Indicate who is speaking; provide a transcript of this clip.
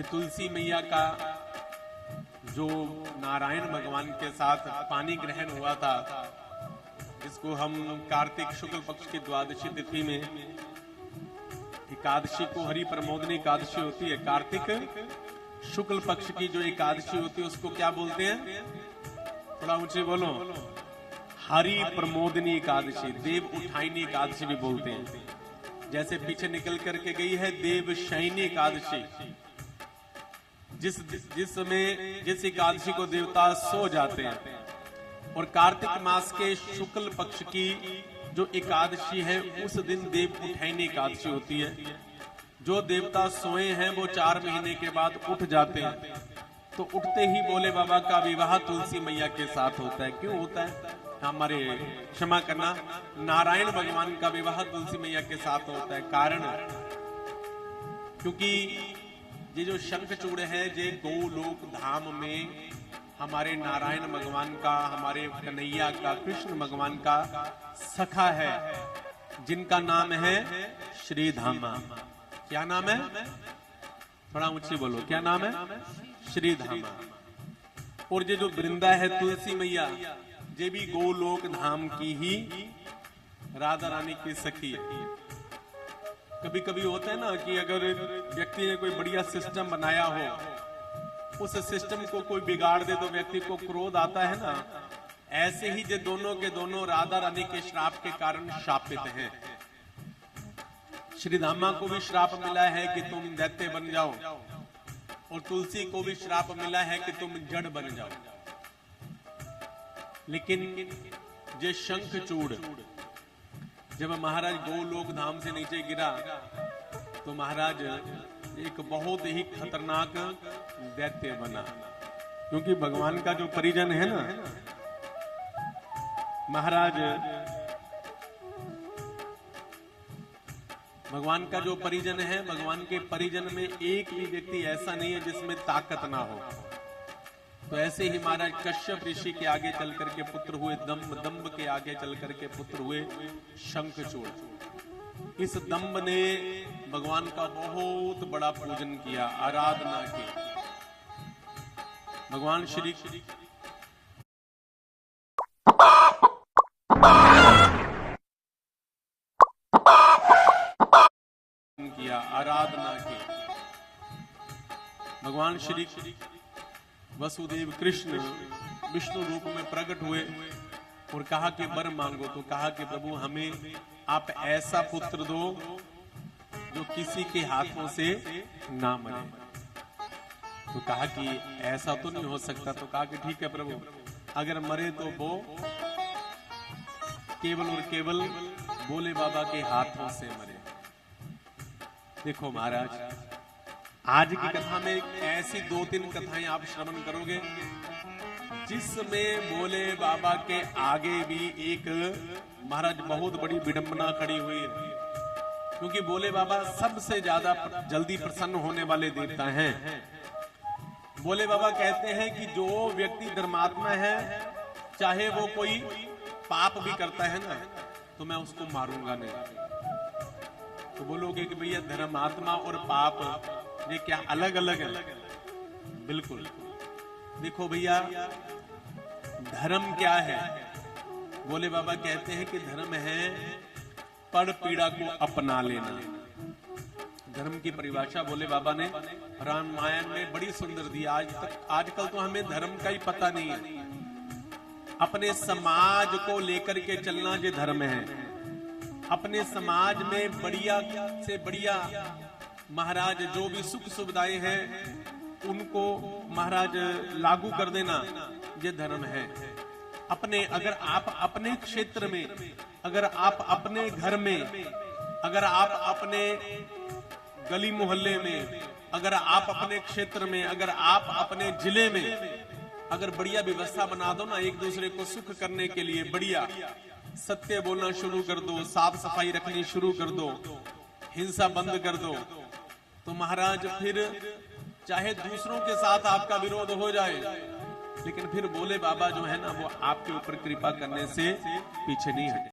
Speaker 1: कि तुलसी मैया का जो नारायण भगवान के साथ पानी ग्रहण हुआ था, इसको हम कार्तिक शुक्ल पक्ष की द्वादशी तिथि में, एकादशी को हरि प्रमोदनी एकादशी होती है, कार्तिक शुक्ल पक्ष की जो एकादशी होती है उसको क्या बोलते हैं? थोड़ा ऊंचे बोलो। हरि प्रमोदनी एकादशी, देव उठाइनी एकादशी भी बोलते हैं। जैसे पीछे निकल करके गई है देव शयनी एकादशी, जिस समय जिस एकादशी को देवता सो जाते हैं, और कार्तिक मास के शुक्ल पक्ष की जो एकादशी है उस दिन देव उठाइनी एकादशी होती है। जो देवता सोए हैं वो 4 महीने के बाद उठ जाते हैं, तो उठते ही भोले बाबा का विवाह तुलसी मैया के साथ होता है। क्यों होता है? हमारे क्षमा करना, नारायण भगवान का विवाह तुलसी मैया के साथ होता है। कारण क्योंकि ये जो शंखचूड़ है ये गोलोक धाम में हमारे नारायण भगवान का, हमारे कन्हैया का, कृष्ण भगवान का सखा है, जिनका नाम है श्रीधामा। क्या नाम है? बड़ा ऊंची बोलो, क्या नाम है? श्रीधामा। और ये जो वृंदा है तुलसी मैया, ये भी गोलोक धाम की ही राधा रानी की सखी है। कभी कभी होता है ना कि अगर व्यक्ति ने कोई बढ़िया सिस्टम बनाया हो, उस सिस्टम को कोई बिगाड़ दे तो व्यक्ति को क्रोध आता है ना। ऐसे ही ये दोनों के दोनों राधा रानी के श्राप के कारण शापित हैं। श्रीधामा को भी श्राप मिला है कि तुम दैत्य बन जाओ, और तुलसी को भी श्राप मिला है कि तुम जड़ बन जाओ। लेकिन ये शंखचूड़ जब महाराज गोलोक धाम से नीचे गिरा तो महाराज एक बहुत ही खतरनाक दैत्य बना। क्योंकि भगवान का जो परिजन है ना, महाराज भगवान का जो परिजन है, भगवान के परिजन में एक भी व्यक्ति ऐसा नहीं है जिसमें ताकत ना हो। तो ऐसे ही महाराज कश्यप ऋषि के आगे चल करके पुत्र हुए दंभ, दंभ के आगे चल करके पुत्र हुए शंखचूड़। इस दंभ ने भगवान का बहुत बड़ा पूजन किया, आराधना की। भगवान श्री किया, आराधना की। भगवान श्री वसुदेव कृष्ण विष्णु रूप में प्रकट हुए और कहा कि वर मांगो। तो कहा कि प्रभु हमें आप ऐसा पुत्र दो जो किसी के हाथों से ना मरे। तो कहा कि ऐसा तो नहीं हो सकता। तो कहा कि ठीक है प्रभु, अगर मरे तो वो केवल और केवल भोले बाबा के हाथों से मरे। देखो महाराज, आज की कथा में ऐसी 2-3 कथाएं आप श्रवण करोगे जिसमें भोले बाबा के आगे भी एक महाराज बहुत बड़ी विडंबना खड़ी हुई है। क्योंकि भोले बाबा सबसे ज्यादा जल्दी प्रसन्न होने वाले देवता हैं। भोले बाबा कहते हैं कि जो व्यक्ति धर्मात्मा है, चाहे वो कोई पाप भी करता है ना, तो मैं उसको मारूंगा नहीं। तो बोलोगे कि भैया धर्मात्मा और पाप ये क्या अलग अलग है? बिल्कुल। देखो भैया, धर्म क्या है? भोले बाबा कहते हैं कि धर्म है पर पीड़ा को अपना लेना। धर्म की परिभाषा भोले बाबा ने रामायण में बड़ी सुंदर दी। आजकल तो हमें धर्म का ही पता नहीं है। अपने समाज को लेकर के चलना ये धर्म है। अपने समाज में बढ़िया से बढ़िया महाराज जो भी सुख सुविधाएं हैं उनको महाराज लागू कर देना, ये धर्म है। अगर आप अपने क्षेत्र में, अगर आप अपने घर में, अगर आप अपने गली मोहल्ले में, अगर आप अपने क्षेत्र में, अगर आप अपने जिले में अगर बढ़िया व्यवस्था बना दो ना, एक दूसरे को सुख करने के लिए बढ़िया सत्य बोलना शुरू कर दो, साफ सफाई रखनी शुरू कर दो, हिंसा बंद कर दो, तो महाराज फिर चाहे दूसरों के साथ आपका विरोध हो जाए, लेकिन फिर भोले बाबा जो है ना वो आपके ऊपर कृपा करने से पीछे नहीं हटे।